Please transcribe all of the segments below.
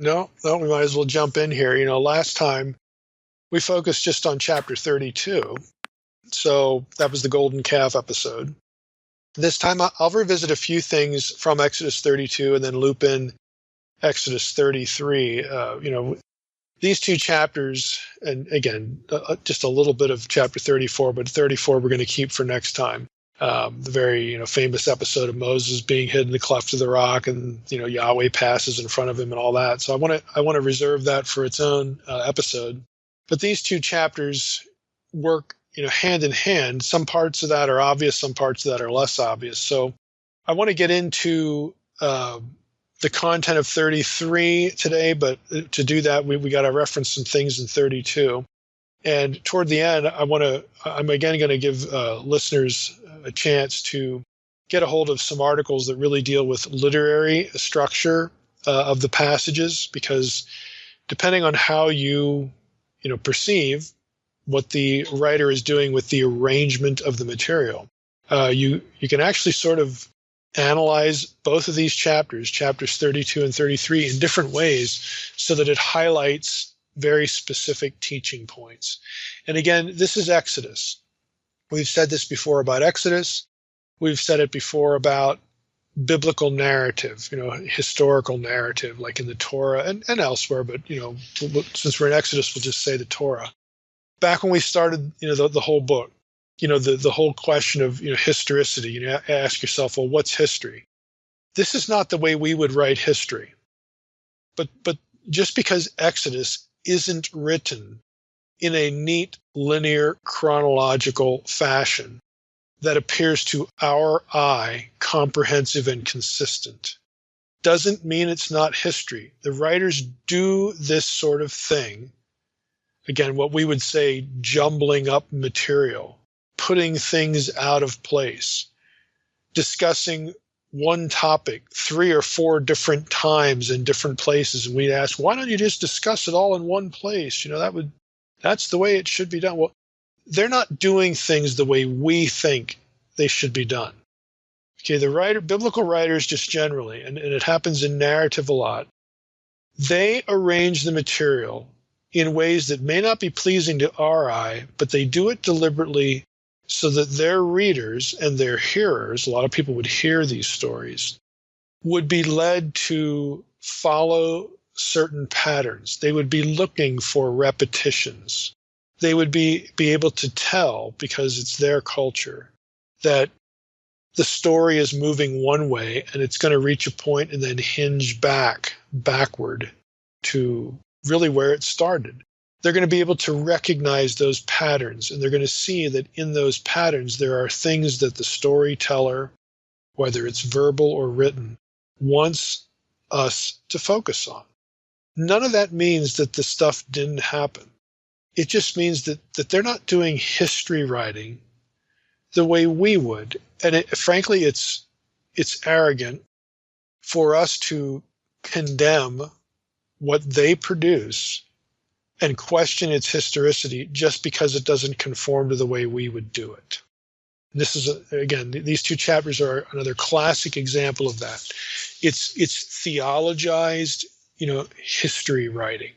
No, we might as well jump in here. Last time we focused just on chapter 32. So that was the golden calf episode. This time I'll revisit a few things from Exodus 32 and then loop in Exodus 33. These two chapters, and again, just a little bit of chapter 34, but 34 we're going to keep for next time. The very famous episode of Moses being hid in the cleft of the rock, and Yahweh passes in front of him and all that. So I want to reserve that for its own episode. But these two chapters work hand in hand. Some parts of that are obvious, some parts of that are less obvious. So I want to get into the content of 33 today, but to do that, we got to reference some things in 32. And toward the end, I'm again going to give listeners a chance to get a hold of some articles that really deal with literary structure of the passages, because depending on how you perceive what the writer is doing with the arrangement of the material, you can actually sort of analyze both of these chapters 32 and 33, in different ways so that it highlights very specific teaching points. And again, this is Exodus. We've said this before about Exodus. We've said it before about biblical narrative, historical narrative, like in the Torah and elsewhere. But, since we're in Exodus, we'll just say the Torah. Back when we started, the whole book, the whole question of, historicity, ask yourself, well, what's history? This is not the way we would write history. But just because Exodus isn't written in a neat, linear, chronological fashion that appears to our eye comprehensive and consistent, doesn't mean it's not history. The writers do this sort of thing. Again, what we would say jumbling up material, putting things out of place, discussing one topic 3 or 4 different times in different places. And we'd ask, why don't you just discuss it all in one place? That's the way it should be done. Well, they're not doing things the way we think they should be done. Okay, biblical writers just generally, and it happens in narrative a lot, they arrange the material in ways that may not be pleasing to our eye, but they do it deliberately so that their readers and their hearers, a lot of people would hear these stories, would be led to follow certain patterns. They would be looking for repetitions. They would be able to tell, because it's their culture, that the story is moving one way and it's going to reach a point and then hinge backward to really where it started. They're going to be able to recognize those patterns, and they're going to see that in those patterns there are things that the storyteller, whether it's verbal or written, wants us to focus on. None of that means that the stuff didn't happen. It just means that they're not doing history writing the way we would. And frankly, it's arrogant for us to condemn what they produce and question its historicity just because it doesn't conform to the way we would do it. And this is, again, these two chapters are another classic example of that. It's theologized, history writing.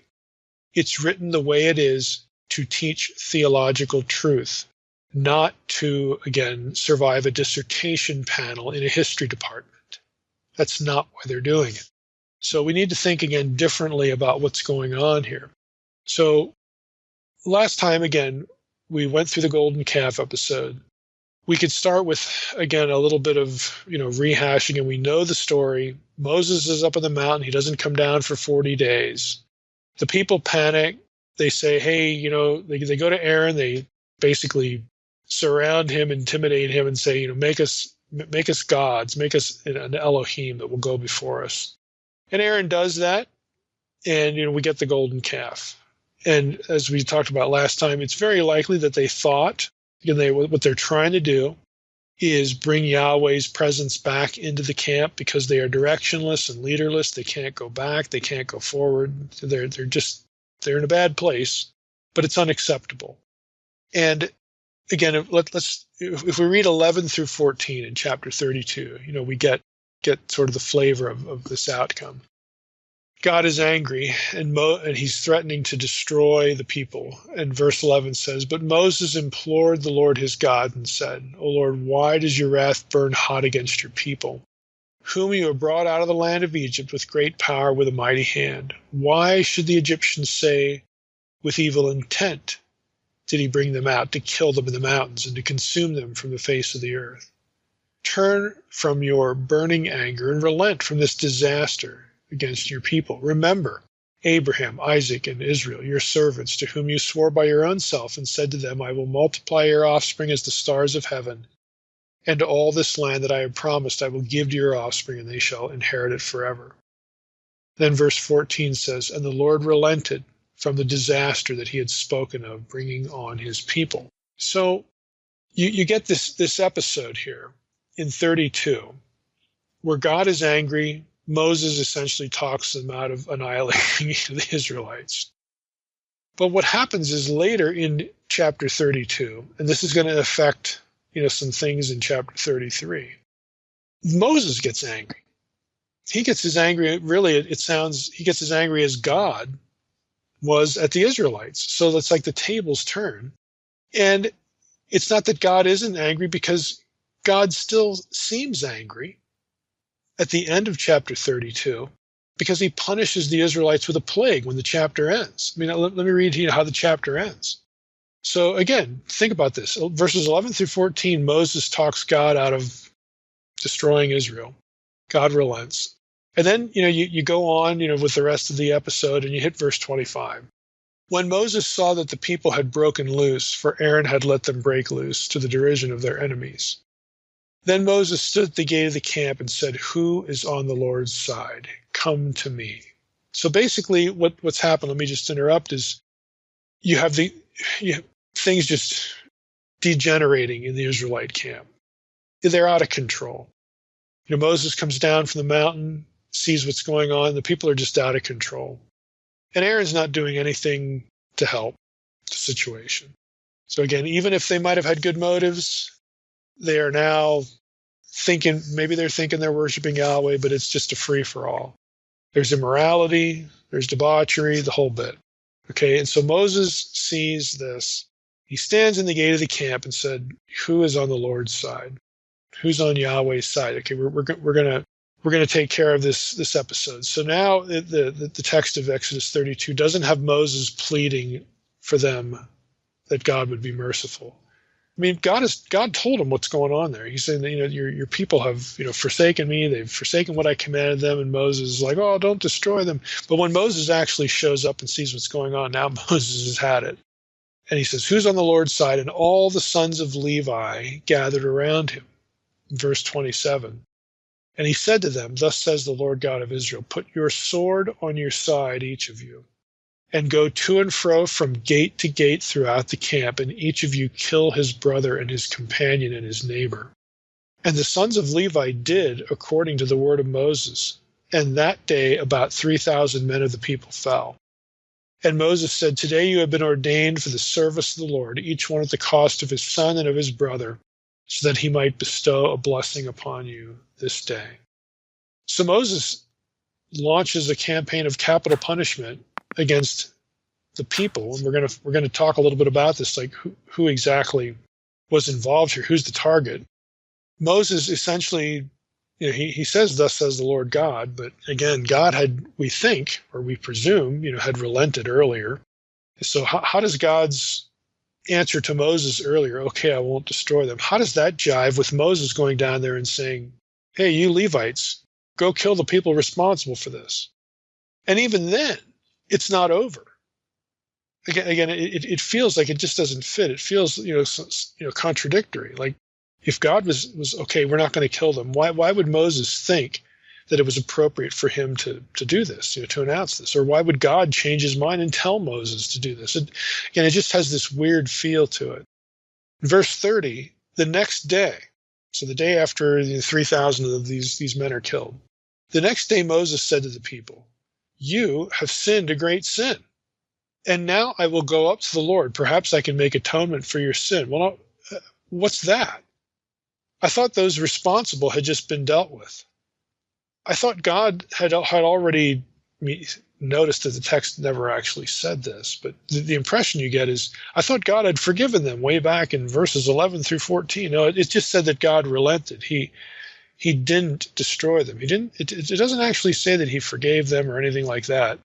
It's written the way it is to teach theological truth, not to, again, survive a dissertation panel in a history department. That's not why they're doing it. So we need to think again differently about what's going on here. So last time, again, we went through the golden calf episode. We could start with, again, a little bit of, rehashing, and we know the story. Moses is up on the mountain. He doesn't come down for 40 days. The people panic. They say, hey, they go to Aaron. They basically surround him, intimidate him, and say, make us gods, make us an Elohim that will go before us. And Aaron does that, and we get the golden calf. And as we talked about last time, it's very likely that they thought, what they're trying to do is bring Yahweh's presence back into the camp, because they are directionless and leaderless. They can't go back. They can't go forward. They're in a bad place, but it's unacceptable. And again, if we read 11 through 14 in chapter 32, we get sort of the flavor of this outcome. God is angry, and he's threatening to destroy the people. And verse 11 says, "But Moses implored the Lord his God and said, O Lord, why does your wrath burn hot against your people, whom you have brought out of the land of Egypt with great power, with a mighty hand? Why should the Egyptians say, with evil intent did he bring them out, to kill them in the mountains and to consume them from the face of the earth? Turn from your burning anger and relent from this disaster against your people. Remember Abraham, Isaac, and Israel, your servants, to whom you swore by your own self and said to them, I will multiply your offspring as the stars of heaven, and to all this land that I have promised I will give to your offspring, and they shall inherit it forever." Then verse 14 says, "And the Lord relented from the disaster that he had spoken of, bringing on his people." So you get this episode here in 32, where God is angry. Moses essentially talks them out of annihilating the Israelites. But what happens is later in chapter 32, and this is going to affect some things in chapter 33, Moses gets angry. He gets as angry, really, he gets as angry as God was at the Israelites. So it's like the tables turn. And it's not that God isn't angry, because God still seems angry at the end of chapter 32, because he punishes the Israelites with a plague when the chapter ends. I mean, let me read you how the chapter ends. So again, think about this. Verses 11 through 14, Moses talks God out of destroying Israel. God relents. And then, you go on, with the rest of the episode, and you hit verse 25. When Moses saw that the people had broken loose, for Aaron had let them break loose to the derision of their enemies, then Moses stood at the gate of the camp and said, "Who is on the Lord's side? Come to me." So basically what's happened, let me just interrupt, is you have things just degenerating in the Israelite camp. They're out of control. Moses comes down from the mountain, sees what's going on. The people are just out of control. And Aaron's not doing anything to help the situation. So again, even if they might have had good motives, they are now maybe they're thinking they're worshiping Yahweh, but it's just a free-for-all. There's immorality, there's debauchery, the whole bit. Okay, and so Moses sees this. He stands in the gate of the camp and said, "Who is on the Lord's side? Who's on Yahweh's side?" Okay, we're gonna take care of this episode. So now the text of Exodus 32 doesn't have Moses pleading for them that God would be merciful. I mean, God told him what's going on there. He's saying that, your people have, forsaken me. They've forsaken what I commanded them. And Moses is like, "Oh, don't destroy them." But when Moses actually shows up and sees what's going on, now Moses has had it. And he says, "Who's on the Lord's side?" And all the sons of Levi gathered around him. Verse 27. And he said to them, "Thus says the Lord God of Israel, put your sword on your side, each of you, and go to and fro from gate to gate throughout the camp, and each of you kill his brother and his companion and his neighbor." And the sons of Levi did according to the word of Moses. And that day about 3,000 men of the people fell. And Moses said, "Today you have been ordained for the service of the Lord, each one at the cost of his son and of his brother, so that he might bestow a blessing upon you this day." So Moses launches a campaign of capital punishment against the people, and we're going to talk a little bit about this, like who exactly was involved here, who's the target. Moses essentially, he says, "Thus says the Lord God," but again, God had, we think, or we presume, had relented earlier. So how does God's answer to Moses earlier, "Okay, I won't destroy them," how does that jive with Moses going down there and saying, "Hey, you Levites, go kill the people responsible for this"? And even then, it's not over. Again, it feels like it just doesn't fit. It feels, contradictory. Like, if God was okay, we're not going to kill them, why would Moses think that it was appropriate for him to do this, to announce this? Or why would God change his mind and tell Moses to do this? It just has this weird feel to it. Verse 30, the next day, so the day after 3,000 of these men are killed, the next day Moses said to the people, "You have sinned a great sin. And now I will go up to the Lord. Perhaps I can make atonement for your sin." Well, what's that? I thought those responsible had just been dealt with. I thought God had already notice that the text never actually said this, but the impression you get is, I thought God had forgiven them way back in verses 11 through 14. No, it just said that God relented. He didn't destroy them. He didn't. It doesn't actually say that he forgave them or anything like that.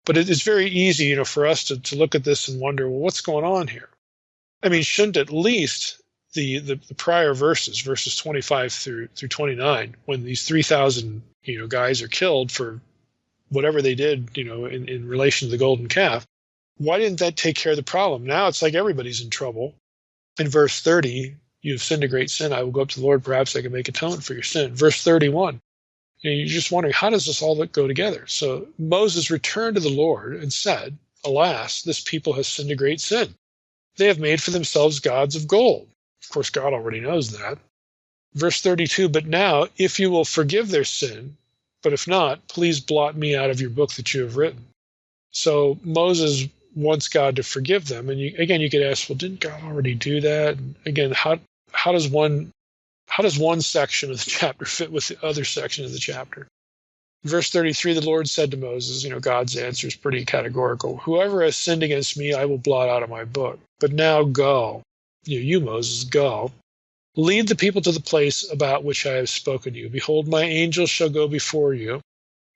But it's very easy, for us to look at this and wonder, well, what's going on here? I mean, shouldn't at least the prior verses 25 through 29, when these 3,000 guys are killed for whatever they did, in relation to the golden calf, why didn't that take care of the problem? Now it's like everybody's in trouble. In verse 30, you have sinned a great sin. I will go up to the Lord. Perhaps I can make atonement for your sin. Verse 31, you're just wondering, how does this all go together? So Moses returned to the Lord and said, alas, this people has sinned a great sin. They have made for themselves gods of gold. Of course, God already knows that. Verse 32, but now, if you will forgive their sin, but if not, please blot me out of your book that you have written. So Moses wants God to forgive them. And you could ask, well, didn't God already do that? And again, how does one section of the chapter fit with the other section of the chapter? Verse 33, the Lord said to Moses, God's answer is pretty categorical. Whoever has sinned against me, I will blot out of my book. But now go, you Moses, go. Lead the people to the place about which I have spoken to you. Behold, my angels shall go before you.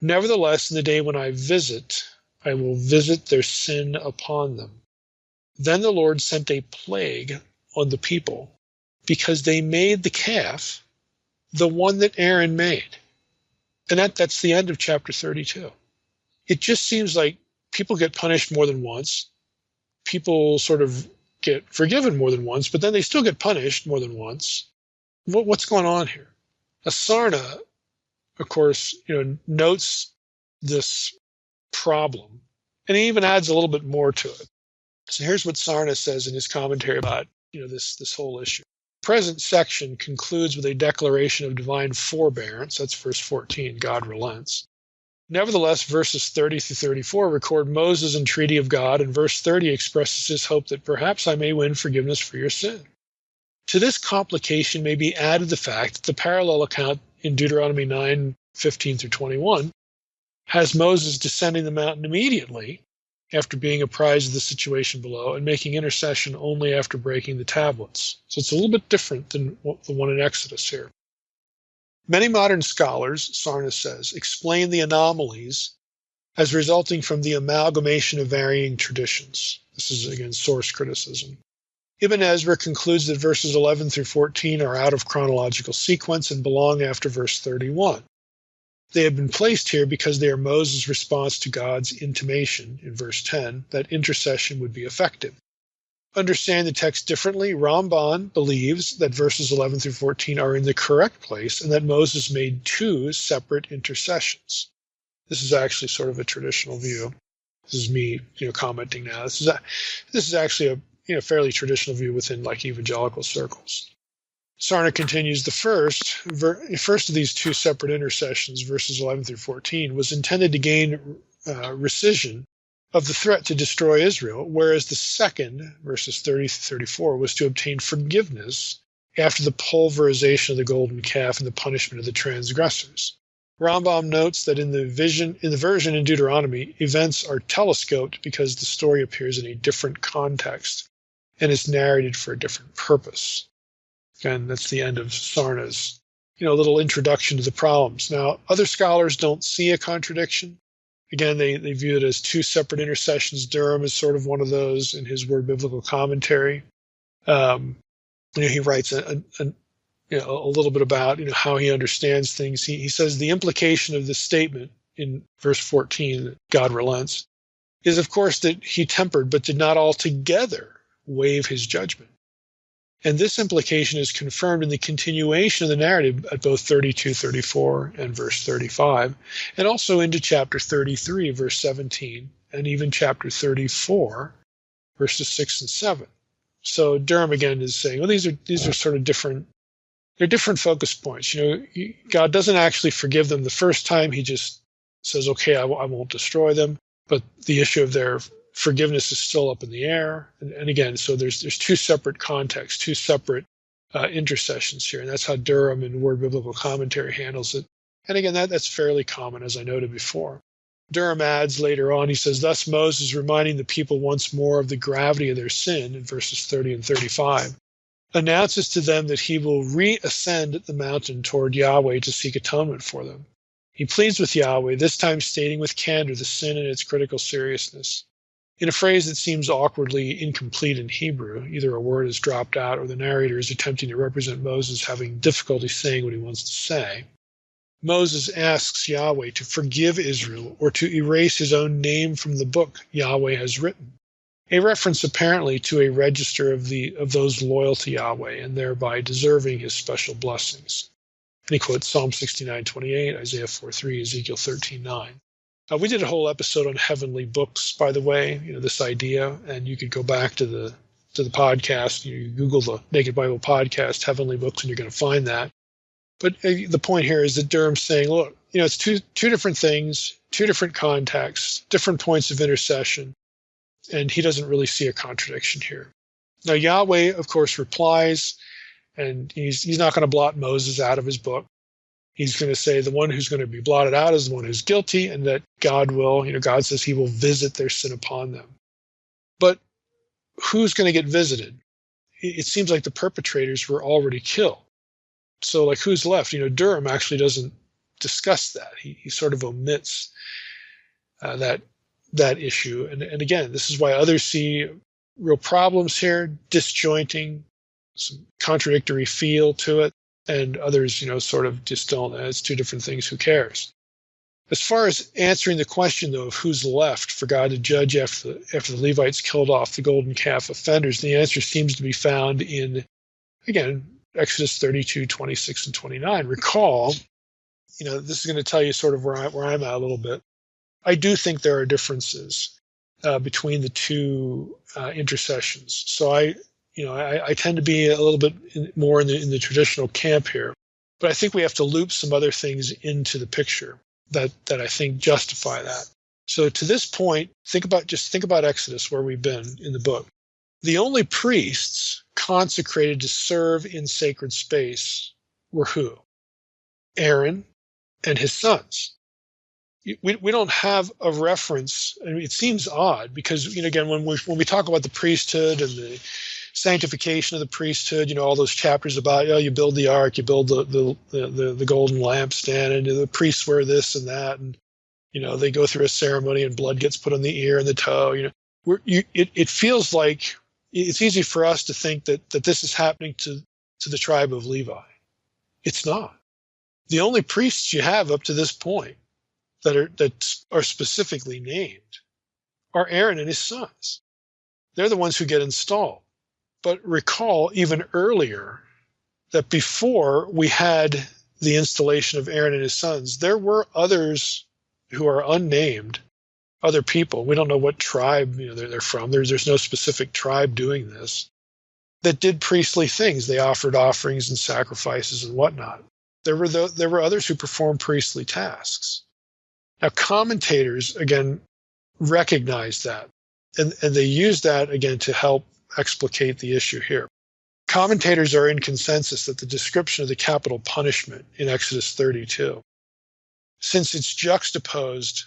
Nevertheless, in the day when I visit, I will visit their sin upon them. Then the Lord sent a plague on the people, because they made the calf, the one that Aaron made. And that's the end of chapter 32. It just seems like people get punished more than once. People sort of get forgiven more than once, but then they still get punished more than once. What's going on here? Sarna, of course, notes this problem, and he even adds a little bit more to it. So here's what Sarna says in his commentary about this whole issue. The present section concludes with a declaration of divine forbearance. That's verse 14. God relents. Nevertheless, verses 30 through 34 record Moses' entreaty of God, and verse 30 expresses his hope that perhaps I may win forgiveness for your sin. To this complication may be added the fact that the parallel account in Deuteronomy 9:15 through 21 has Moses descending the mountain immediately after being apprised of the situation below and making intercession only after breaking the tablets. So it's a little bit different than the one in Exodus here. Many modern scholars, Sarna says, explain the anomalies as resulting from the amalgamation of varying traditions. This is, again, source criticism. Ibn Ezra concludes that verses 11 through 14 are out of chronological sequence and belong after verse 31. They have been placed here because they are Moses' response to God's intimation in verse 10 that intercession would be effective. Understand the text differently, Ramban believes that verses 11 through 14 are in the correct place and that Moses made two separate intercessions. This is actually sort of a traditional view. This is me, commenting now. This is actually a fairly traditional view within evangelical circles. Sarna continues, the first of these two separate intercessions, verses 11 through 14, was intended to gain rescission of the threat to destroy Israel, whereas the second, verses 30 through 34, was to obtain forgiveness after the pulverization of the golden calf and the punishment of the transgressors. Rambam notes that in the version in Deuteronomy, events are telescoped because the story appears in a different context and is narrated for a different purpose. Again, that's the end of Sarna's, little introduction to the problems. Now, other scholars don't see a contradiction. Again, they view it as two separate intercessions. Durham is sort of one of those in his Word Biblical Commentary. He writes a little bit about how he understands things. He says the implication of this statement in verse 14, that God relents, is of course that he tempered but did not altogether waive his judgment. And this implication is confirmed in the continuation of the narrative at both 32, 34, and verse 35, and also into chapter 33, verse 17, and even chapter 34, verses 6 and 7. So Durham again is saying, well, these are sort of different. They're different focus points. God doesn't actually forgive them the first time. He just says, okay, I won't destroy them. But the issue of their forgiveness is still up in the air. And again, so there's two separate contexts, two separate intercessions here. And that's how Durham in Word Biblical Commentary handles it. And again, that's fairly common, as I noted before. Durham adds later on, he says, thus Moses, reminding the people once more of the gravity of their sin in verses 30 and 35, announces to them that he will reascend the mountain toward Yahweh to seek atonement for them. He pleads with Yahweh, this time stating with candor the sin and its critical seriousness. In a phrase that seems awkwardly incomplete in Hebrew, either a word is dropped out or the narrator is attempting to represent Moses having difficulty saying what he wants to say, Moses asks Yahweh to forgive Israel or to erase his own name from the book Yahweh has written, a reference apparently to a register of those loyal to Yahweh and thereby deserving his special blessings. And he quotes Psalm 69:28, Isaiah 4:3, Ezekiel 13:9. We did a whole episode on heavenly books, by the way, this idea, and you could go back to the podcast. You Google the Naked Bible podcast, heavenly books, and you're going to find that. But the point here is that Durham's saying, look, it's two different things, two different contexts, different points of intercession, and he doesn't really see a contradiction here. Now, Yahweh, of course, replies, and he's not going to blot Moses out of his book. He's going to say the one who's going to be blotted out is the one who's guilty, and that God says he will visit their sin upon them. But who's going to get visited? It seems like the perpetrators were already killed. So, who's left? Durham actually doesn't discuss that. He sort of omits that issue. And again, this is why others see real problems here, disjointing, some contradictory feel to it, and others, sort of just don't. It's two different things. Who cares? As far as answering the question, though, of who's left for God to judge after the Levites killed off the golden calf offenders, the answer seems to be found in, again, Exodus 32, 26, and 29. Recall, this is going to tell you sort of where I'm at a little bit. I do think there are differences between the two intercessions. So I tend to be a little bit more in the traditional camp here, but I think we have to loop some other things into the picture that I think justify that. So to this point, think about Exodus, where we've been in the book. The only priests consecrated to serve in sacred space were who? Aaron and his sons. We don't have a reference. I mean, it seems odd because, again, when we talk about the priesthood and the sanctification of the priesthood, all those chapters about, you build the ark, you build the golden lampstand, and the priests wear this and that, and, they go through a ceremony and blood gets put on the ear and the toe. It feels like it's easy for us to think that this is happening to the tribe of Levi. It's not. The only priests you have up to this point that are specifically named are Aaron and his sons. They're the ones who get installed. But recall even earlier that before we had the installation of Aaron and his sons, there were others who are unnamed, other people. We don't know what tribe they're from. There's no specific tribe doing this, that did priestly things. They offered offerings and sacrifices and whatnot. There were others who performed priestly tasks. Now, commentators, again, recognize that, and they use that, again, to help explicate the issue here. Commentators are in consensus that the description of the capital punishment in Exodus 32, since it's juxtaposed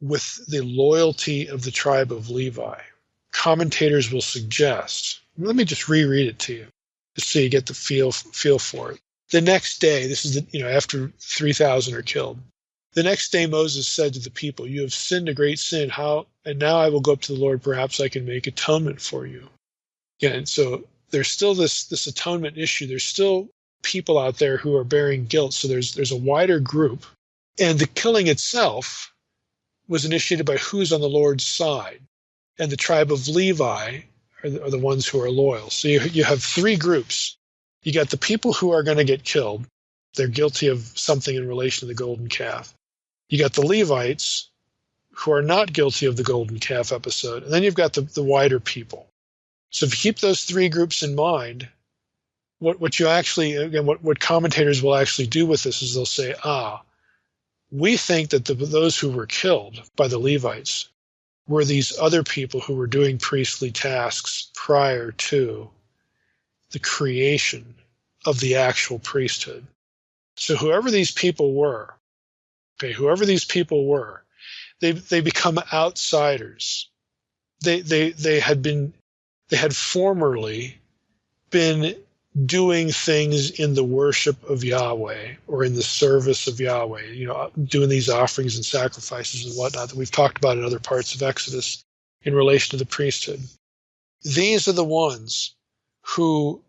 with the loyalty of the tribe of Levi, commentators will suggest, let me just reread it to you, just so you get the feel for it. The next day, this is after 3,000 are killed. The next day Moses said to the people, "You have sinned a great sin. And now I will go up to the Lord. Perhaps I can make atonement for you." Again, so there's still this atonement issue. There's still people out there who are bearing guilt. So there's a wider group. And the killing itself was initiated by who's on the Lord's side. And the tribe of Levi are the ones who are loyal. So you have three groups. You got the people who are going to get killed. They're guilty of something in relation to the golden calf. You got the Levites who are not guilty of the golden calf episode. And then you've got the wider people. So if you keep those three groups in mind, what commentators will actually do with this is they'll say, we think that those who were killed by the Levites were these other people who were doing priestly tasks prior to the creation of the actual priesthood. So whoever these people were, they become outsiders. They had formerly been doing things in the worship of Yahweh or in the service of Yahweh, doing these offerings and sacrifices and whatnot that we've talked about in other parts of Exodus in relation to the priesthood. These are the ones who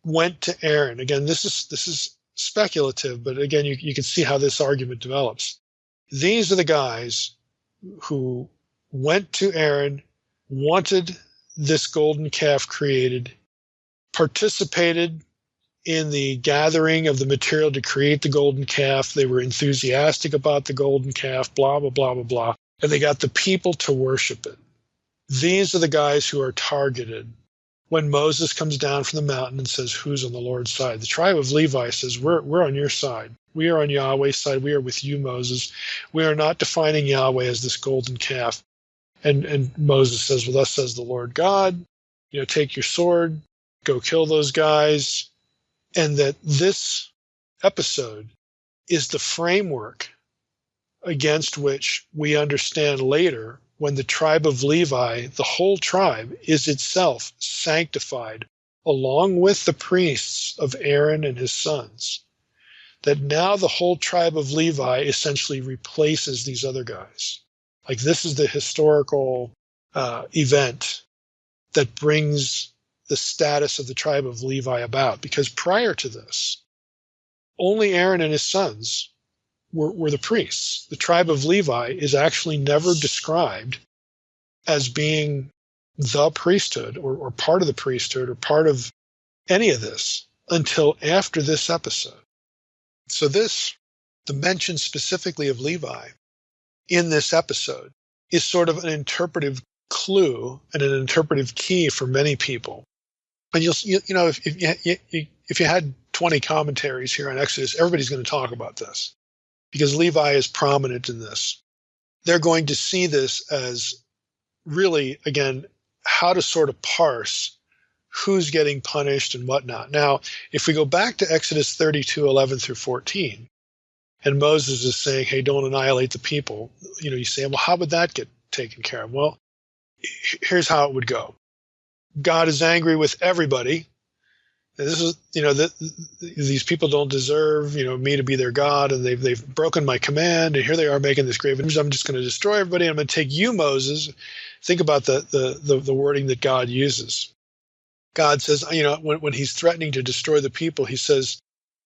went to Aaron. Again, this is speculative, but again, you can see how this argument develops. These are the guys who went to Aaron, wanted this golden calf created, participated in the gathering of the material to create the golden calf. They were enthusiastic about the golden calf, blah, blah, blah, blah, blah. And they got the people to worship it. These are the guys who are targeted when Moses comes down from the mountain and says, who's on the Lord's side? The tribe of Levi says, we're on your side. We are on Yahweh's side. We are with you, Moses. We are not defining Yahweh as this golden calf. And Moses says, well, thus says the Lord God, take your sword, go kill those guys. And that this episode is the framework against which we understand later when the tribe of Levi, the whole tribe, is itself sanctified along with the priests of Aaron and his sons. That now the whole tribe of Levi essentially replaces these other guys. Like this is the historical event that brings the status of the tribe of Levi about. Because prior to this, only Aaron and his sons were the priests. The tribe of Levi is actually never described as being the priesthood or part of the priesthood or part of any of this until after this episode. So the mention specifically of Levi in this episode is sort of an interpretive clue and an interpretive key for many people. And if you had 20 commentaries here on Exodus, everybody's going to talk about this because Levi is prominent in this. They're going to see this as really, again, how to sort of parse who's getting punished and whatnot. Now, if we go back to Exodus 32:11 through 14, and Moses is saying, hey, don't annihilate the people, you say, well, how would that get taken care of? Well, here's how it would go. God is angry with everybody. And this is, these people don't deserve, me to be their God, and they've broken my command, and here they are making this grave image. I'm just going to destroy everybody. I'm going to take you, Moses. Think about the wording that God uses. God says, when he's threatening to destroy the people, he says,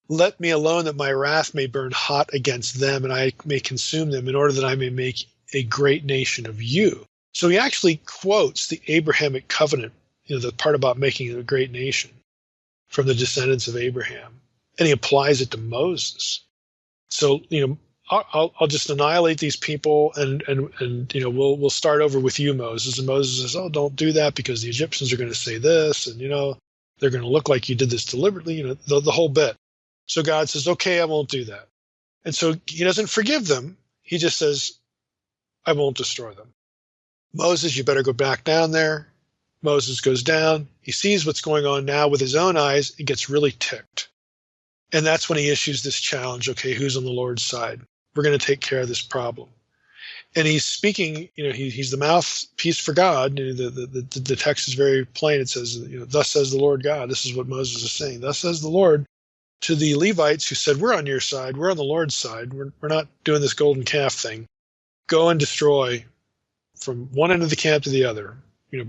let me alone that my wrath may burn hot against them, and I may consume them in order that I may make a great nation of you. So he actually quotes the Abrahamic covenant, the part about making it a great nation from the descendants of Abraham, and he applies it to Moses. So, I'll just annihilate these people, and we'll start over with you, Moses. And Moses says, oh, don't do that because the Egyptians are going to say this, and they're going to look like you did this deliberately, the whole bit. So God says, okay, I won't do that. And so he doesn't forgive them. He just says, I won't destroy them. Moses, you better go back down there. Moses goes down. He sees what's going on now with his own eyes and gets really ticked. And that's when he issues this challenge. Okay, who's on the Lord's side? We're going to take care of this problem. And he's speaking, he's the mouthpiece for God. The text is very plain. It says, thus says the Lord God. This is what Moses is saying. Thus says the Lord to the Levites who said, we're on your side. We're on the Lord's side. We're not doing this golden calf thing. Go and destroy from one end of the camp to the other.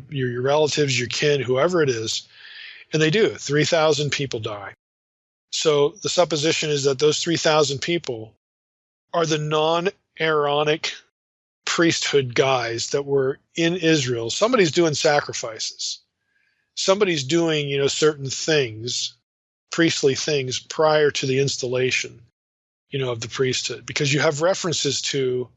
Your relatives, your kin, whoever it is. And they do. 3,000 people die. So the supposition is that those 3,000 people are the non-Aaronic priesthood guys that were in Israel. Somebody's doing sacrifices. Somebody's doing, certain things, priestly things prior to the installation, of the priesthood. Because you have references to,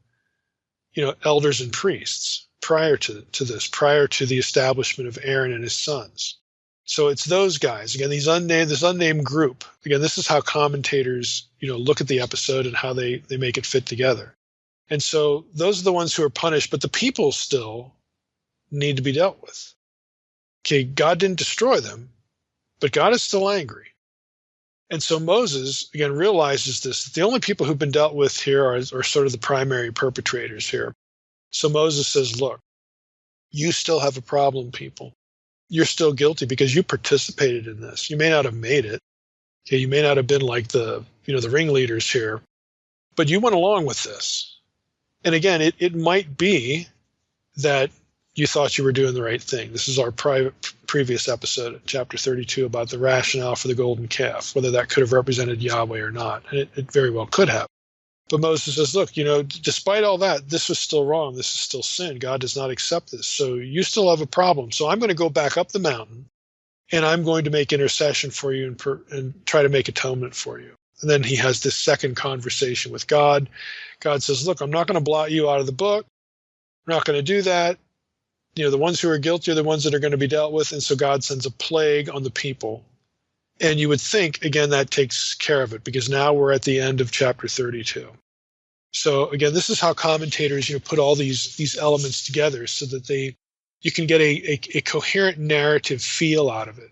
elders and priests prior to this, prior to the establishment of Aaron and his sons. So it's those guys. Again, this unnamed group. Again, this is how commentators, look at the episode and how they make it fit together. And so those are the ones who are punished, but the people still need to be dealt with. Okay, God didn't destroy them, but God is still angry. And so Moses, again, realizes this. The only people who've been dealt with here are sort of the primary perpetrators here. So Moses says, look, you still have a problem, people. You're still guilty because you participated in this. You may not have made it. Okay, you may not have been like the ringleaders here, but you went along with this. And again, it might be that you thought you were doing the right thing. This is our previous episode, chapter 32, about the rationale for the golden calf, whether that could have represented Yahweh or not. And it very well could have. But Moses says, look, despite all that, this was still wrong. This is still sin. God does not accept this. So you still have a problem. So I'm going to go back up the mountain, and I'm going to make intercession for you and try to make atonement for you. And then he has this second conversation with God. God says, look, I'm not going to blot you out of the book. I'm not going to do that. The ones who are guilty are the ones that are going to be dealt with. And so God sends a plague on the people. And you would think, again, that takes care of it, because now we're at the end of chapter 32. So again, this is how commentators, put all these elements together so that you can get a coherent narrative feel out of it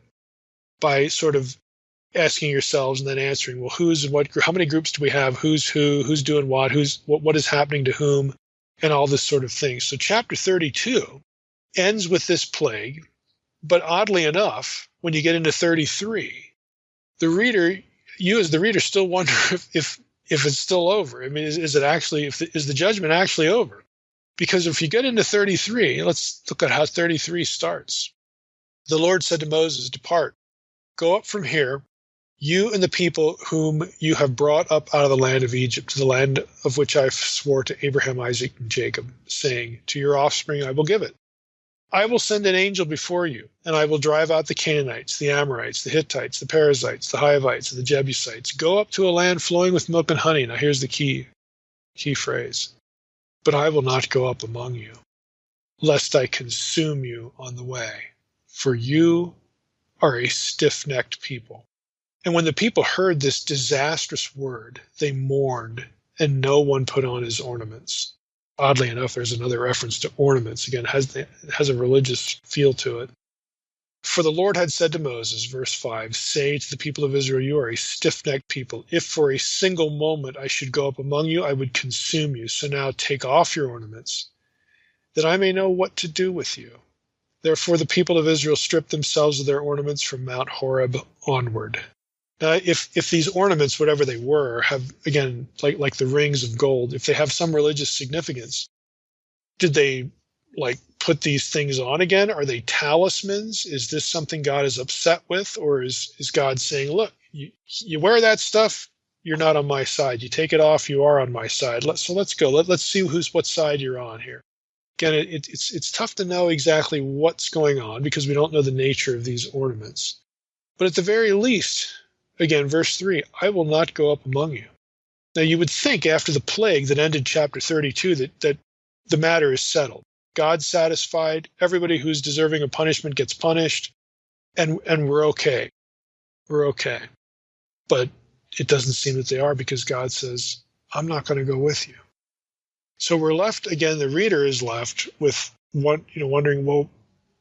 by sort of asking yourselves and then answering, well, who's and what, how many groups do we have? Who's who? Who's doing what? What is happening to whom? And all this sort of thing. So chapter 32 ends with this plague, but oddly enough, when you get into 33, you as the reader still wonder if it's still over. I mean, is the judgment actually over? Because if you get into 33, let's look at how 33 starts. The Lord said to Moses, depart, go up from here, you and the people whom you have brought up out of the land of Egypt, to the land of which I swore to Abraham, Isaac, and Jacob, saying, to your offspring I will give it. I will send an angel before you, and I will drive out the Canaanites, the Amorites, the Hittites, the Perizzites, the Hivites, and the Jebusites. Go up to a land flowing with milk and honey. Now here's the key phrase. But I will not go up among you, lest I consume you on the way, for you are a stiff-necked people. And when the people heard this disastrous word, they mourned, and no one put on his ornaments. Oddly enough, there's another reference to ornaments. Again, it has a religious feel to it. For the Lord had said to Moses, verse 5, say to the people of Israel, you are a stiff-necked people. If for a single moment I should go up among you, I would consume you. So now take off your ornaments, that I may know what to do with you. Therefore the people of Israel stripped themselves of their ornaments from Mount Horeb onward. Now, if these ornaments, whatever they were, have, again, like the rings of gold, if they have some religious significance, did they put these things on again? Are they talismans? Is this something God is upset with? Or is God saying, look, you wear that stuff, you're not on my side. You take it off, you are on my side. So let's go. Let's see what side you're on here. Again, it's tough to know exactly what's going on because we don't know the nature of these ornaments. But at the very least, again, verse 3, I will not go up among you. Now, you would think after the plague that ended chapter 32 that the matter is settled. God's satisfied. Everybody who's deserving of punishment gets punished. And we're okay. We're okay. But it doesn't seem that they are, because God says, I'm not going to go with you. So we're left, again, the reader is left with wondering, well,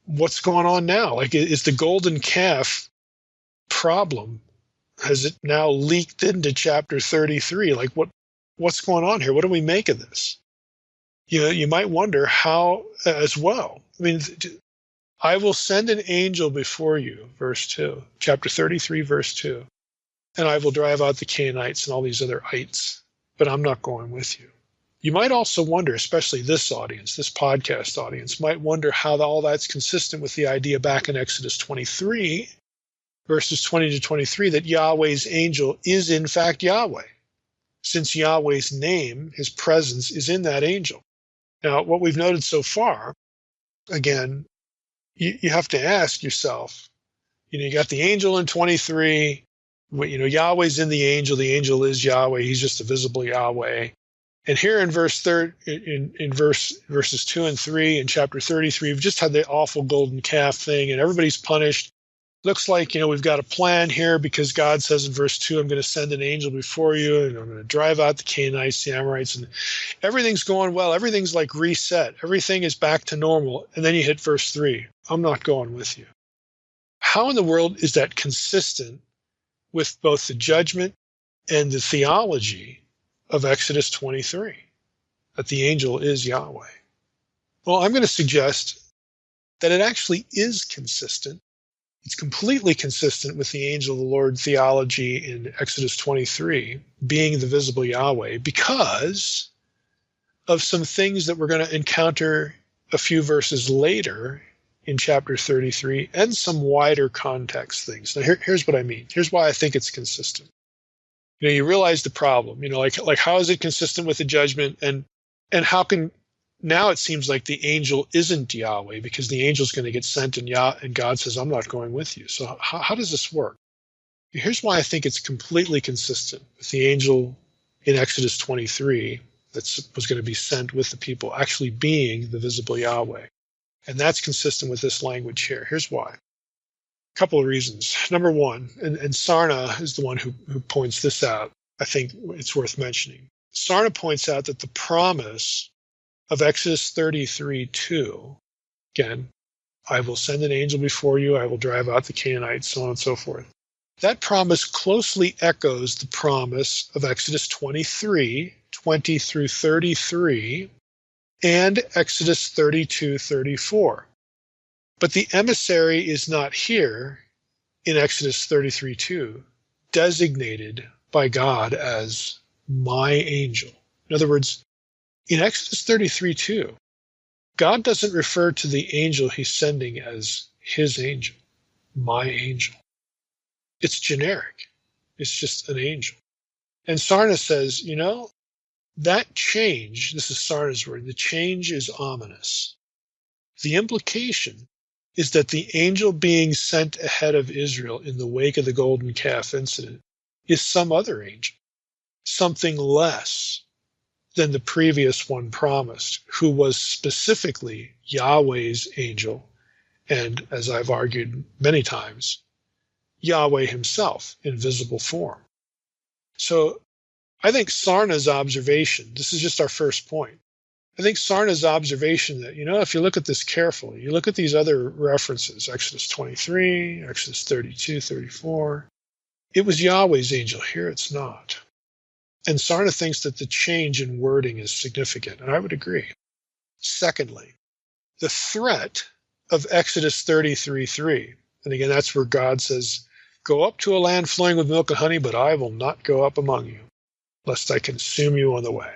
what's going on now? Is the golden calf problem, has it now leaked into chapter 33? What's going on here? What do we make of this? You might wonder how as well. I mean, I will send an angel before you, verse 2, chapter 33, verse 2, and I will drive out the Canaanites and all these other ites, but I'm not going with you. You might also wonder, especially this audience, this podcast audience, might wonder how all that's consistent with the idea back in Exodus 23, verses 20 to 23, that Yahweh's angel is in fact Yahweh, since Yahweh's name, his presence, is in that angel. Now, what we've noted so far, again, you have to ask yourself, you got the angel in 23, Yahweh's in the angel is Yahweh, he's just a visible Yahweh. And here in verses 2 and 3 in chapter 33, we've just had the awful golden calf thing, and everybody's punished. Looks like, we've got a plan here, because God says in verse 2, I'm going to send an angel before you, and I'm going to drive out the Canaanites, the Amorites, and everything's going well. Everything's reset. Everything is back to normal. And then you hit verse 3, I'm not going with you. How in the world is that consistent with both the judgment and the theology of Exodus 23, that the angel is Yahweh? Well, I'm going to suggest that it actually is consistent. It's completely consistent with the angel of the Lord theology in Exodus 23, being the visible Yahweh, because of some things that we're going to encounter a few verses later in chapter 33 and some wider context things. Now, here's what I mean. Here's why I think it's consistent. You realize the problem. Like how is it consistent with the judgment, and how can now it seems like the angel isn't Yahweh because the angel's going to get sent and God says, I'm not going with you. So how does this work? Here's why I think it's completely consistent with the angel in Exodus 23 that was going to be sent with the people actually being the visible Yahweh. And that's consistent with this language here. Here's why. A couple of reasons. Number one, and Sarna is the one who points this out. I think it's worth mentioning. Sarna points out that the promise of Exodus 33:2, again, I will send an angel before you, I will drive out the Canaanites, so on and so forth. That promise closely echoes the promise of Exodus 23:20 through 33, and Exodus 32:34. But the emissary is not here in Exodus 33:2, designated by God as my angel. In other words, in Exodus 33:2, God doesn't refer to the angel he's sending as his angel, my angel. It's generic. It's just an angel. And Sarna says, that change, this is Sarna's word, the change is ominous. The implication is that the angel being sent ahead of Israel in the wake of the golden calf incident is some other angel, something less than the previous one promised, who was specifically Yahweh's angel, and, as I've argued many times, Yahweh himself in visible form. So I think Sarna's observation, this is just our first point, I think Sarna's observation that, if you look at this carefully, you look at these other references, Exodus 23, Exodus 32, 34, it was Yahweh's angel. Here it's not. And Sarna thinks that the change in wording is significant, and I would agree. Secondly, the threat of Exodus 33:3, and again, that's where God says, go up to a land flowing with milk and honey, but I will not go up among you, lest I consume you on the way.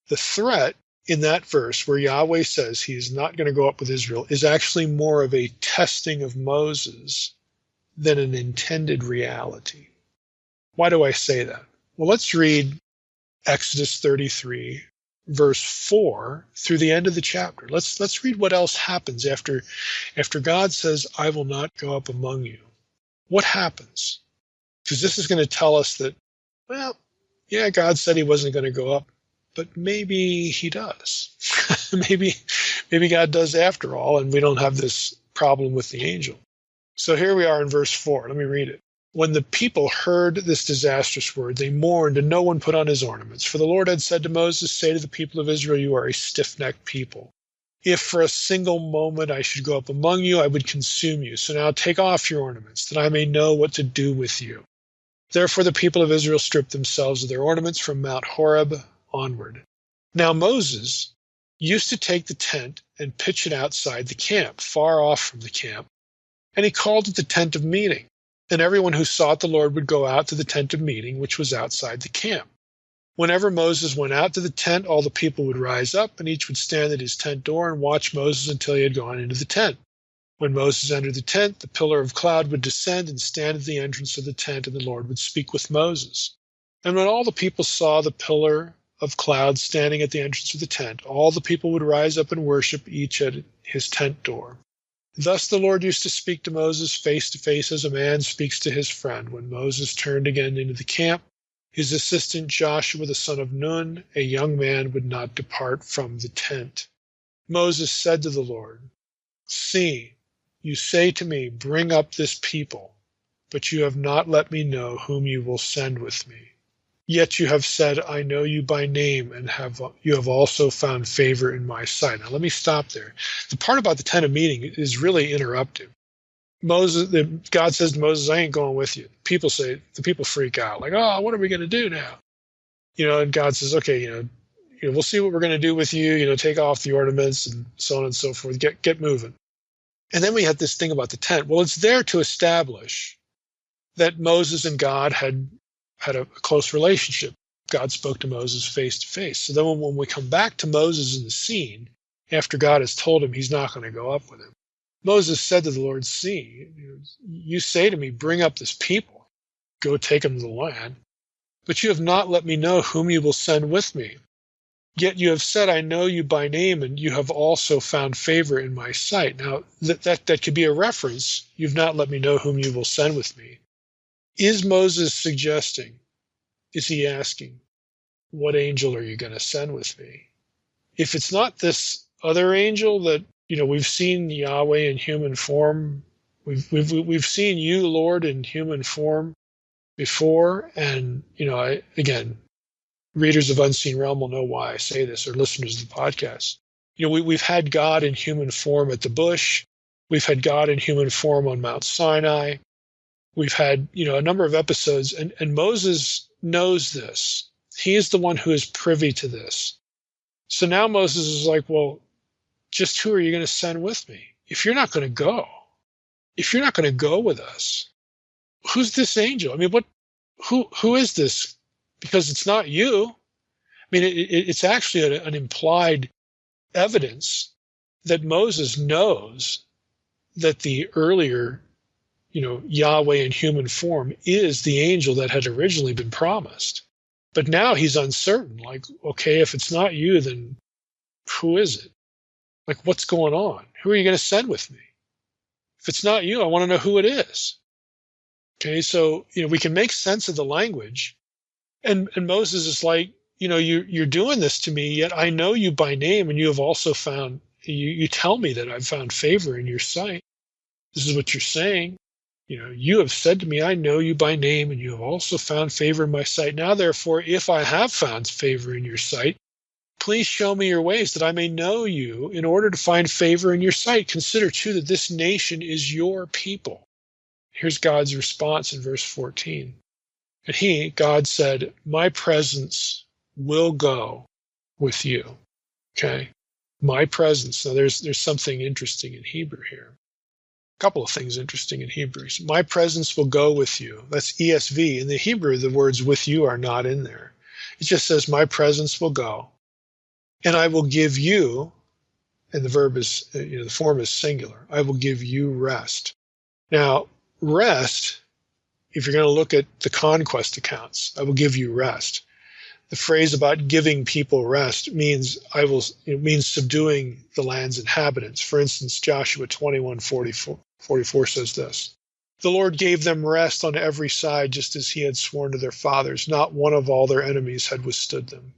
The threat in that verse where Yahweh says he is not going to go up with Israel is actually more of a testing of Moses than an intended reality. Why do I say that? Well, let's read Exodus 33, verse 4 through the end of the chapter. Let's read what else happens after God says, I will not go up among you. What happens? Because this is going to tell us that, well, yeah, God said he wasn't going to go up, but maybe he does. maybe God does after all, and we don't have this problem with the angel. So here we are in verse 4. Let me read it. When the people heard this disastrous word, they mourned, and no one put on his ornaments. For the Lord had said to Moses, say to the people of Israel, you are a stiff-necked people. If for a single moment I should go up among you, I would consume you. So now take off your ornaments, that I may know what to do with you. Therefore the people of Israel stripped themselves of their ornaments from Mount Horeb onward. Now Moses used to take the tent and pitch it outside the camp, far off from the camp, and he called it the tent of meeting. And everyone who sought the Lord would go out to the tent of meeting, which was outside the camp. Whenever Moses went out to the tent, all the people would rise up, and each would stand at his tent door and watch Moses until he had gone into the tent. When Moses entered the tent, the pillar of cloud would descend and stand at the entrance of the tent, and the Lord would speak with Moses. And when all the people saw the pillar of cloud standing at the entrance of the tent, all the people would rise up and worship, each at his tent door. Thus the Lord used to speak to Moses face to face as a man speaks to his friend. When Moses turned again into the camp, his assistant Joshua the son of Nun, a young man, would not depart from the tent. Moses said to the Lord, see, you say to me, bring up this people, but you have not let me know whom you will send with me. Yet you have said, I know you by name, and you have also found favor in my sight. Now let me stop there. The part about the tent of meeting is really interruptive. God says to Moses, I ain't going with you. The people freak out, like, oh, what are we going to do now? And God says, okay, we'll see what we're going to do with you. Take off the ornaments and so on and so forth. Get moving. And then we had this thing about the tent. Well, it's there to establish that Moses and God had a close relationship. God spoke to Moses face to face. So then when we come back to Moses in the scene, after God has told him he's not going to go up with him, Moses said to the Lord, see, you say to me, bring up this people, go take them to the land, but you have not let me know whom you will send with me. Yet you have said, I know you by name, and you have also found favor in my sight. Now, that could be a reference. You've not let me know whom you will send with me. Is Moses suggesting, is he asking, what angel are you going to send with me? If it's not this other angel that, we've seen Yahweh in human form, we've seen you, Lord, in human form before, and, again, readers of Unseen Realm will know why I say this, or listeners of the podcast. We've had God in human form at the bush. We've had God in human form on Mount Sinai. We've had, a number of episodes, and Moses knows this. He is the one who is privy to this. So now Moses is like, well, just who are you going to send with me? If you're not going to go with us, who's this angel? I mean, who is this? Because it's not you. I mean, it's actually an implied evidence that Moses knows that the earlier, Yahweh in human form is the angel that had originally been promised. But now he's uncertain. Like, okay, if it's not you, then who is it? Like, what's going on? Who are you going to send with me? If it's not you, I want to know who it is. Okay, so, we can make sense of the language. And Moses is like, you're doing this to me, yet I know you by name, and you have also found, you tell me that I've found favor in your sight. This is what you're saying. You have said to me, I know you by name, and you have also found favor in my sight. Now, therefore, if I have found favor in your sight, please show me your ways that I may know you in order to find favor in your sight. Consider, too, that this nation is your people. Here's God's response in verse 14. And God said, my presence will go with you. Okay? My presence. Now, there's something interesting in Hebrew here. A couple of things interesting in Hebrews. My presence will go with you. That's ESV. In the Hebrew, the words with you are not in there. It just says, my presence will go. And I will give you, and the verb is, the form is singular. I will give you rest. Now, rest, if you're going to look at the conquest accounts, I will give you rest. The phrase about giving people rest means subduing the land's inhabitants. For instance, Joshua 21:44 says this. The Lord gave them rest on every side, just as he had sworn to their fathers. Not one of all their enemies had withstood them.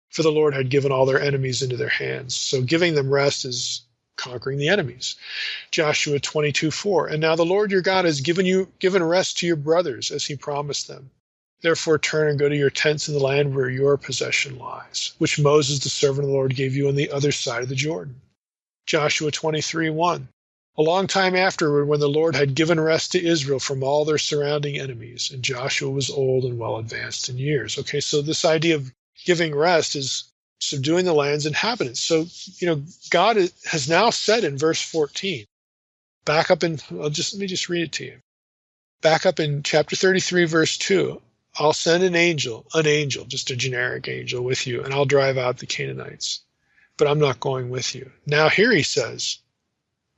For the Lord had given all their enemies into their hands. So giving them rest is conquering the enemies. Joshua 22:4. And now the Lord your God has given rest to your brothers, as he promised them. Therefore turn and go to your tents in the land where your possession lies, which Moses, the servant of the Lord, gave you on the other side of the Jordan. Joshua 23:1. A long time afterward, when the Lord had given rest to Israel from all their surrounding enemies, and Joshua was old and well advanced in years. Okay, so this idea of giving rest is subduing the land's inhabitants. So, God has now said in verse 14, back up in, let me just read it to you. Back up in chapter 33, verse 2, I'll send an angel, just a generic angel with you, and I'll drive out the Canaanites. But I'm not going with you. Now here he says,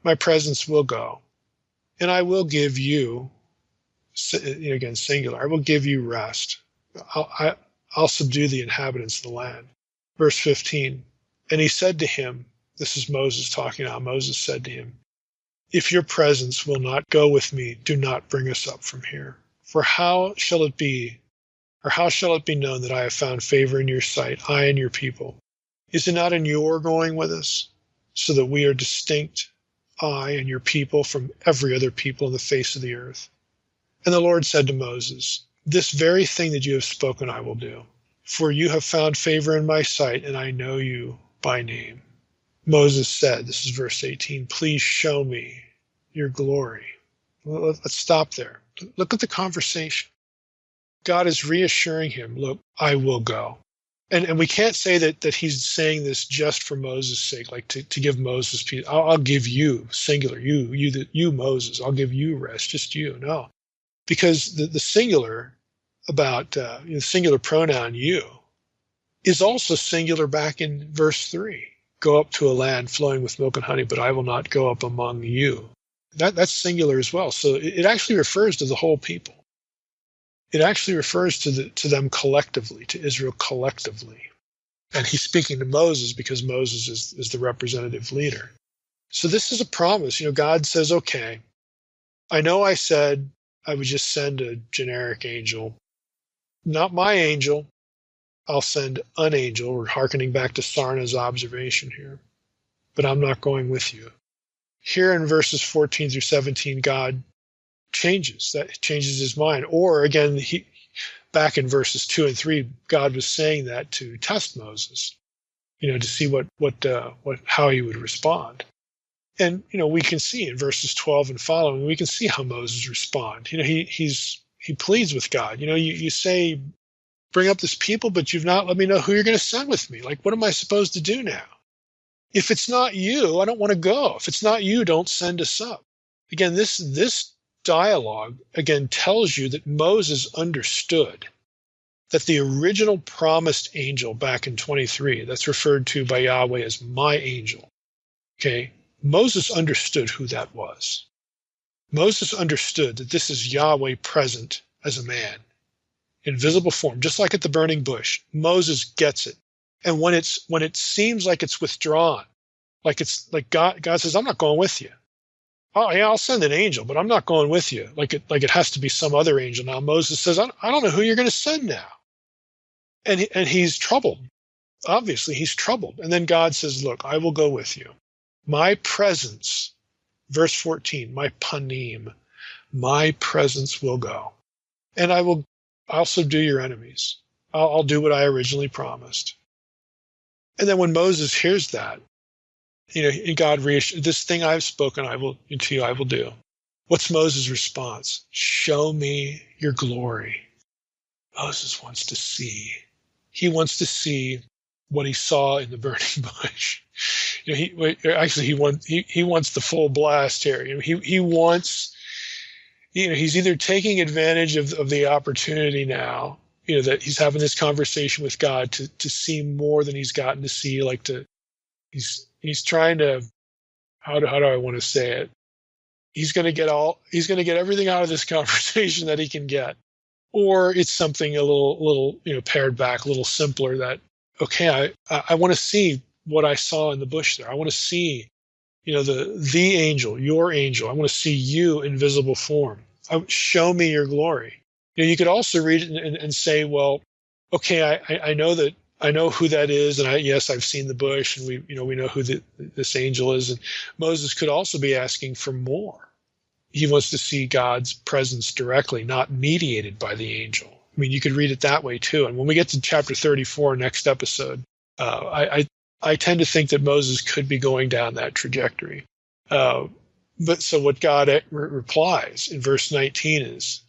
my presence will go, and I will give you, again, singular, I will give you rest. I'll subdue the inhabitants of the land. Verse 15, and he said to him, this is Moses talking now, Moses said to him, if your presence will not go with me, do not bring us up from here. For how shall it be known that I have found favor in your sight, I and your people? Is it not in your going with us, so that we are distinct, I and your people, from every other people on the face of the earth? And the Lord said to Moses, this very thing that you have spoken I will do, for you have found favor in my sight, and I know you by name. Moses said, this is verse 18, please show me your glory. Well, let's stop there. Look at the conversation. God is reassuring him, look, I will go. And we can't say that he's saying this just for Moses' sake, like to give Moses peace. I'll give you, singular, you Moses, I'll give you rest, just you. No, because the singular about the singular pronoun you is also singular back in verse 3. Go up to a land flowing with milk and honey, but I will not go up among you. That's singular as well. So it actually refers to the whole people. It actually refers to them collectively, to Israel collectively. And he's speaking to Moses because Moses is the representative leader. So this is a promise. God says, okay, I know I said I would just send a generic angel. Not my angel. I'll send an angel. We're hearkening back to Sarna's observation here. But I'm not going with you. Here in verses 14 through 17, God changes his mind. Or again, back in verses 2 and 3, God was saying that to test Moses, to see how he would respond. And we can see in verses 12 and following, we can see how Moses responds. He pleads with God. You say, bring up this people, but you've not let me know who you're going to send with me. Like, what am I supposed to do now? If it's not you, I don't want to go. If it's not you, don't send us up. Again, this dialogue, again, tells you that Moses understood that the original promised angel back in 23, that's referred to by Yahweh as my angel, okay? Moses understood who that was. Moses understood that this is Yahweh present as a man in visible form, just like at the burning bush. Moses gets it. And when it seems like it's withdrawn, like God says, I'm not going with you. Oh yeah, I'll send an angel, but I'm not going with you. Like it has to be some other angel. Now Moses says, I don't know who you're going to send now. And he's troubled. Obviously, he's troubled. And then God says, look, I will go with you. My presence, verse 14, my panim, my presence will go. And I'll subdue your enemies. I'll do what I originally promised. And then when Moses hears that, God reassures, this thing I've spoken, to you I will do. What's Moses' response? Show me your glory. Moses wants to see. He wants to see what he saw in the burning bush. He wants the full blast here. He wants, he's either taking advantage of the opportunity now, that he's having this conversation with God to see more than he's gotten to see, he's trying to, how do I want to say it? He's going to get everything out of this conversation that he can get. Or it's something a little pared back, a little simpler that, okay, I want to see what I saw in the bush there. I want to see, the angel, your angel. I want to see you in visible form. Show me your glory. You could also read it and say, well, okay, I know who that is, and yes, I've seen the bush, and we know who this angel is. And Moses could also be asking for more. He wants to see God's presence directly, not mediated by the angel. I mean, you could read it that way too. And when we get to chapter 34, next episode, I tend to think that Moses could be going down that trajectory. But so what God replies in verse 19 is,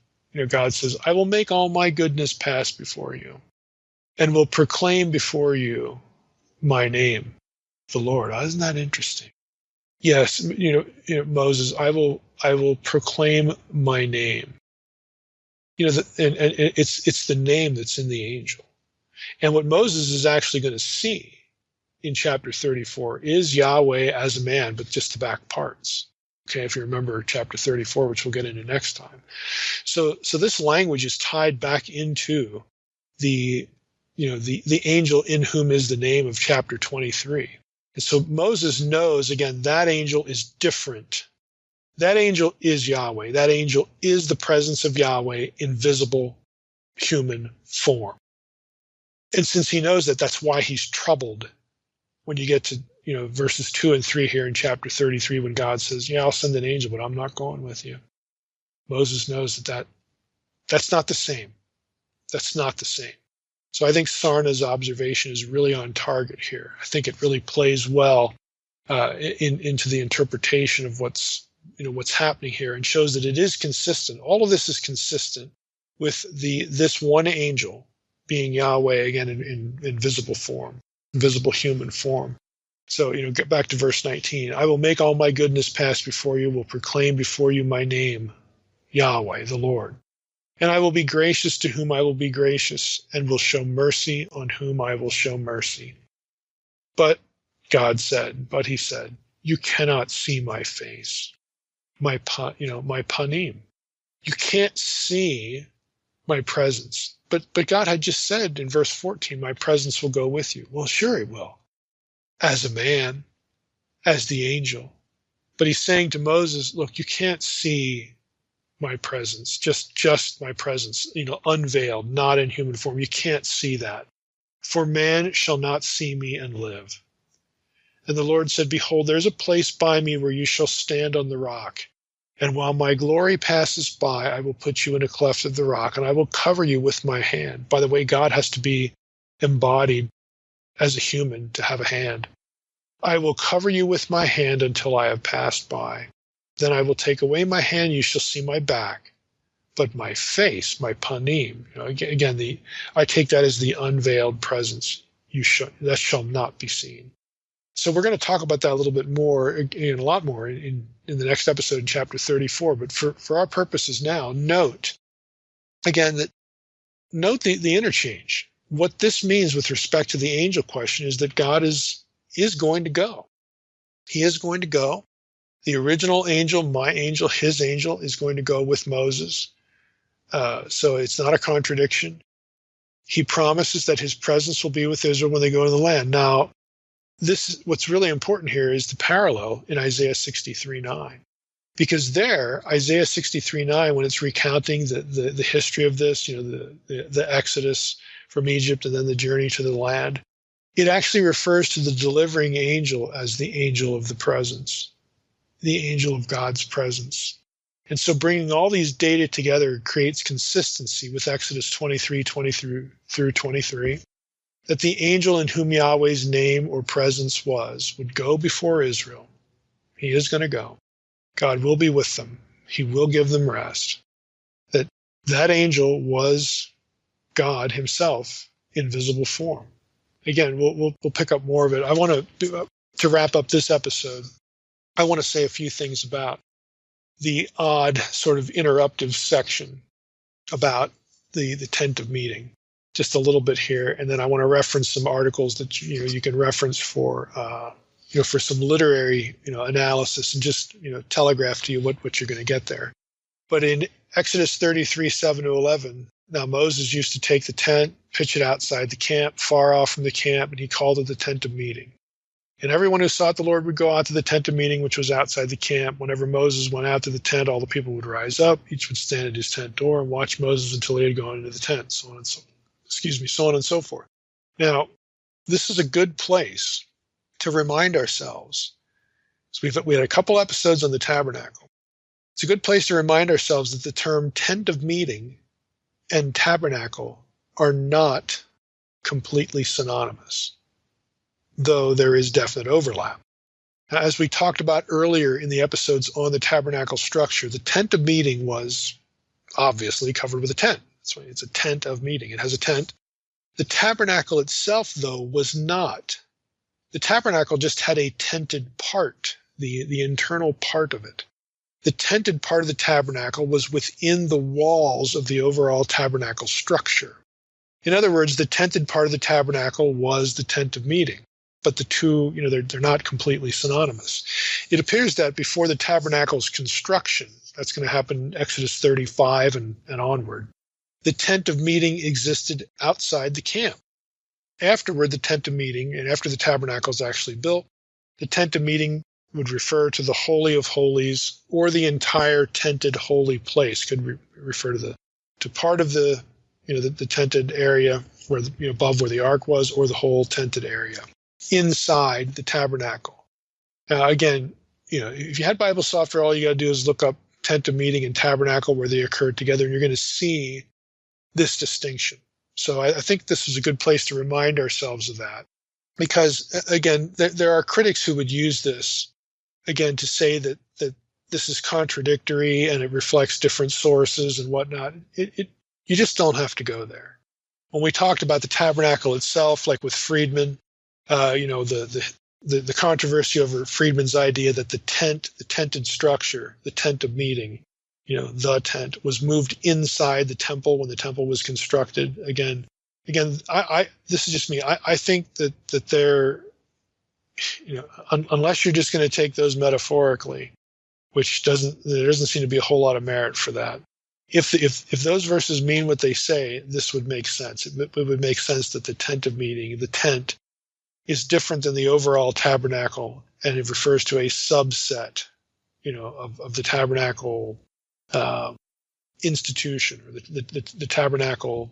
God says, I will make all my goodness pass before you, and will proclaim before you my name, the Lord. Isn't that interesting? Yes, Moses, I will proclaim my name. And it's the name that's in the angel. And what Moses is actually going to see in chapter 34 is Yahweh as a man, but just the back parts. Okay, if you remember chapter 34, which we'll get into next time. So this language is tied back into the angel in whom is the name of chapter 23. And so Moses knows, again, that angel is different. That angel is Yahweh. That angel is the presence of Yahweh in visible human form. And since he knows that, that's why he's troubled when you get to verses 2 and 3 here in chapter 33, when God says, yeah, I'll send an angel, but I'm not going with you. Moses knows that's not the same. That's not the same. So I think Sarna's observation is really on target here. I think it really plays well into the interpretation of what's happening here, and shows that it is consistent. All of this is consistent with this one angel being Yahweh again in visible form, visible human form. So, get back to verse 19. I will make all my goodness pass before you, will proclaim before you my name, Yahweh, the Lord. And I will be gracious to whom I will be gracious, and will show mercy on whom I will show mercy. But he said, you cannot see my face, my panim. You can't see my presence. But God had just said in verse 14, my presence will go with you. Well, sure it will. As a man, as the angel. But he's saying to Moses, look, you can't see my presence, just my presence, unveiled, not in human form. You can't see that. For man shall not see me and live. And the Lord said, behold, there's a place by me where you shall stand on the rock. And while my glory passes by, I will put you in a cleft of the rock, and I will cover you with my hand. By the way, God has to be embodied as a human to have a hand. I will cover you with my hand until I have passed by. Then I will take away my hand, you shall see my back. But my face, my panim, again, I take that as the unveiled presence. That shall not be seen. So we're going to talk about that a little bit more, a lot more in the next episode in chapter 34. But for our purposes now, note the interchange. What this means with respect to the angel question is that God is going to go. He is going to go. The original angel, my angel, his angel, is going to go with Moses. So it's not a contradiction. He promises that his presence will be with Israel when they go to the land. Now, what's really important here is the parallel in Isaiah 63:9. Because there, Isaiah 63:9, when it's recounting the history of this, the exodus from Egypt and then the journey to the land, it actually refers to the delivering angel as the angel of the presence, the angel of God's presence. And so bringing all these data together creates consistency with Exodus 23:20 through 23, that the angel in whom Yahweh's name or presence would go before Israel. He is going to go. God will be with them. He will give them rest. That angel was God himself in visible form. Again, we'll pick up more of it. I want to wrap up this episode. I want to say a few things about the odd sort of interruptive section about the tent of meeting. Just a little bit here, and then I want to reference some articles that you can reference for some literary analysis, and just telegraph to you what you're going to get there. But in Exodus 33:7-11, now Moses used to take the tent, pitch it outside the camp, far off from the camp, and he called it the tent of meeting. And everyone who sought the Lord would go out to the tent of meeting, which was outside the camp. Whenever Moses went out to the tent, all the people would rise up. Each would stand at his tent door and watch Moses until he had gone into the tent, so on and so forth. Now, this is a good place to remind ourselves. So we had a couple episodes on the tabernacle. It's a good place to remind ourselves that the term tent of meeting and tabernacle are not completely synonymous, though there is definite overlap. As we talked about earlier in the episodes on the tabernacle structure, the tent of meeting was obviously covered with a tent. That's why it's a tent of meeting. It has a tent. The tabernacle itself, though, was not. The tabernacle just had a tented part, the internal part of it. The tented part of the tabernacle was within the walls of the overall tabernacle structure. In other words, the tented part of the tabernacle was the tent of meeting. But the two, they're not completely synonymous. It appears that before the tabernacle's construction, that's going to happen in Exodus 35 and onward, the tent of meeting existed outside the camp. Afterward, the tent of meeting, and after the tabernacle is actually built, the tent of meeting would refer to the Holy of Holies, or the entire tented holy place. Could refer to part of the tented area where above where the ark was, or the whole tented area inside the tabernacle. Now, again, if you had Bible software, all you got to do is look up tent of meeting and tabernacle where they occurred together, and you're going to see this distinction. So I think this is a good place to remind ourselves of that, because again, there are critics who would use this again to say that this is contradictory and it reflects different sources and whatnot. You just don't have to go there. when we talked about the tabernacle itself, like with Friedman, the controversy over Friedman's idea that the tented structure, the tent of meeting, the tent was moved inside the temple when the temple was constructed. Again, I this is just me. I think that they're, unless you're just going to take those metaphorically, which there doesn't seem to be a whole lot of merit for that. If those verses mean what they say, this would make sense. It would make sense that the tent of meeting, the tent, is different than the overall tabernacle, and it refers to a subset, of the tabernacle institution, or the tabernacle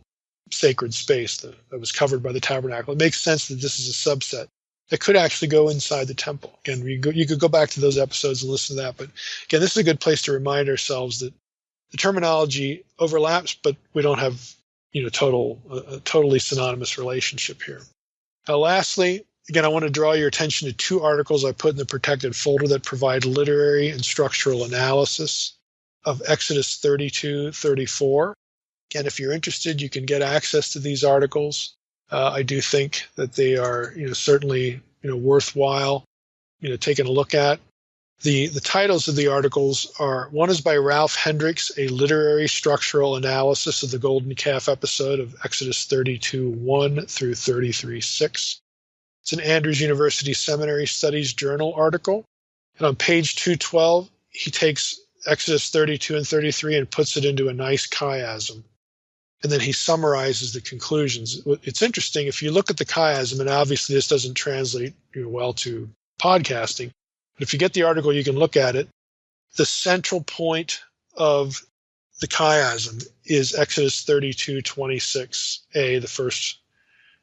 sacred space that was covered by the tabernacle. It makes sense that this is a subset that could actually go inside the temple. Again, you could go back to those episodes and listen to that. But again, this is a good place to remind ourselves that the terminology overlaps, but we don't have a totally synonymous relationship here. Now, lastly, again, I want to draw your attention to two articles I put in the protected folder that provide literary and structural analysis of Exodus 32-34. Again, if you're interested, you can get access to these articles. I do think that they are, certainly, worthwhile, taking a look at. The titles of the articles are, one is by Ralph Hendricks, a literary structural analysis of the Golden Calf episode of Exodus 32:1 through 33:6. It's an Andrews University Seminary Studies Journal article. And on page 212, he takes Exodus 32 and 33 and puts it into a nice chiasm. And then he summarizes the conclusions. It's interesting, if you look at the chiasm, and obviously this doesn't translate well to podcasting, but if you get the article, you can look at it. The central point of the chiasm is Exodus 32:26a, the first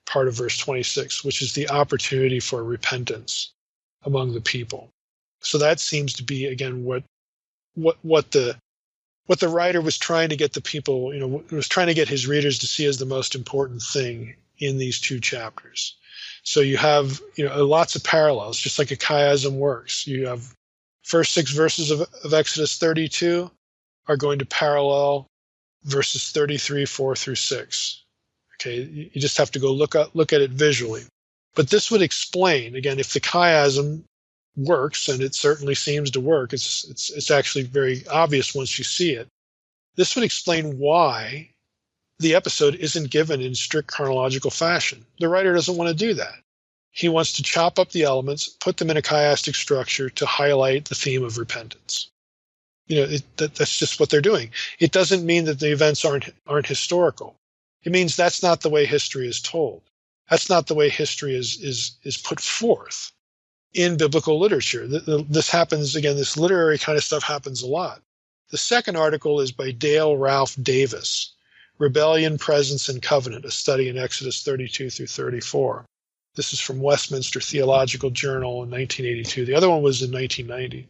part of verse 26, which is the opportunity for repentance among the people. So that seems to be, again, what the writer was trying to get the people, was trying to get his readers to see as the most important thing in these two chapters. So you have, lots of parallels, just like a chiasm works. You have first 6 verses of Exodus 32 are going to parallel verses 33, 4 through 6. Okay, you just have to go look at it visually. But this would explain, again, if the chiasm works, and it certainly seems to work, it's actually very obvious once you see it. This would explain why the episode isn't given in strict chronological fashion. The writer doesn't want to do that. He wants to chop up the elements, put them in a chiastic structure to highlight the theme of repentance. That's just what they're doing. It doesn't mean that the events aren't historical. It means that's not the way history is told. That's not the way history is put forth in biblical literature. This happens, again, this literary kind of stuff happens a lot. The second article is by Dale Ralph Davis, Rebellion, Presence, and Covenant, a study in Exodus 32 through 34. This is from Westminster Theological Journal in 1982. The other one was in 1990.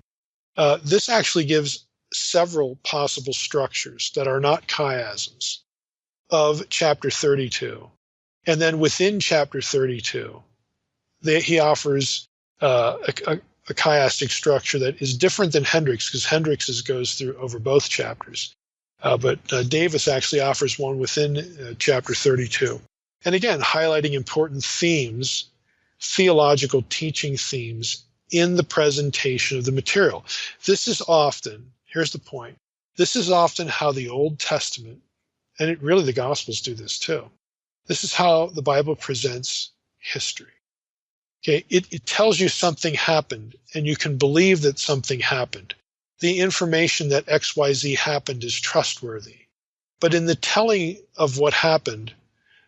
This actually gives several possible structures that are not chiasms of chapter 32. And then within chapter 32, he offers a chiastic structure that is different than Hendricks, because Hendricks goes through over both chapters. But Davis actually offers one within chapter 32. And again, highlighting important themes, theological teaching themes in the presentation of the material. This is often, here's the point, this is often how the Old Testament, and really the Gospels do this too, this is how the Bible presents history. Okay, it tells you something happened, and you can believe that something happened. The information that XYZ happened is trustworthy. But in the telling of what happened,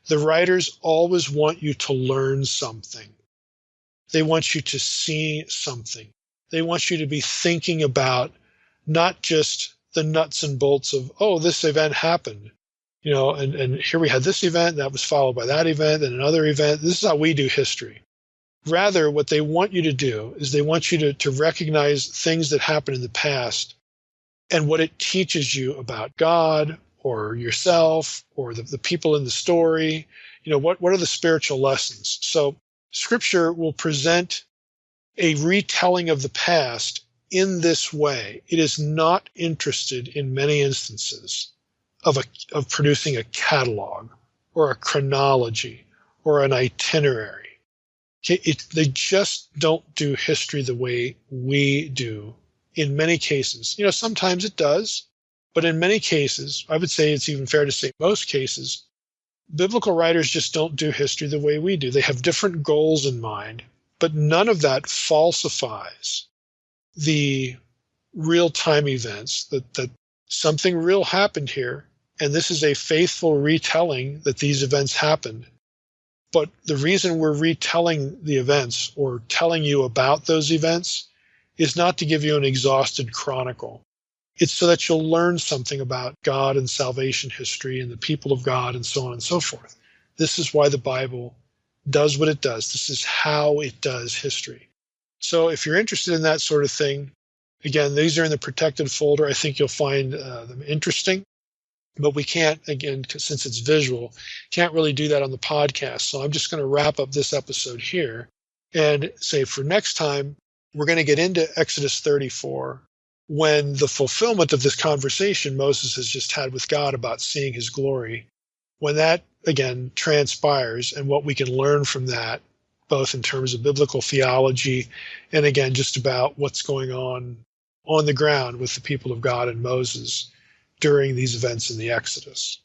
the writers always want you to learn something. They want you to see something. They want you to be thinking about not just the nuts and bolts of, oh, this event happened, and here we had this event, that was followed by that event, and another event. This is how we do history. Rather, what they want you to do is they want you to recognize things that happened in the past and what it teaches you about God or yourself or the people in the story. What are the spiritual lessons? So Scripture will present a retelling of the past in this way. It is not interested in many instances of producing a catalog or a chronology or an itinerary. Okay, they just don't do history the way we do in many cases. Sometimes it does, but in many cases, I would say it's even fair to say most cases, biblical writers just don't do history the way we do. They have different goals in mind, but none of that falsifies the real-time events, that something real happened here, and this is a faithful retelling that these events happened. But the reason we're retelling the events or telling you about those events is not to give you an exhausted chronicle. It's so that you'll learn something about God and salvation history and the people of God and so on and so forth. This is why the Bible does what it does. This is how it does history. So if you're interested in that sort of thing, again, these are in the protected folder. I think you'll find them interesting. But we can't, again, since it's visual, can't really do that on the podcast. So I'm just going to wrap up this episode here and say for next time, we're going to get into Exodus 34 when the fulfillment of this conversation Moses has just had with God about seeing his glory, when that, again, transpires and what we can learn from that, both in terms of biblical theology and, again, just about what's going on the ground with the people of God and Moses during these events in the Exodus.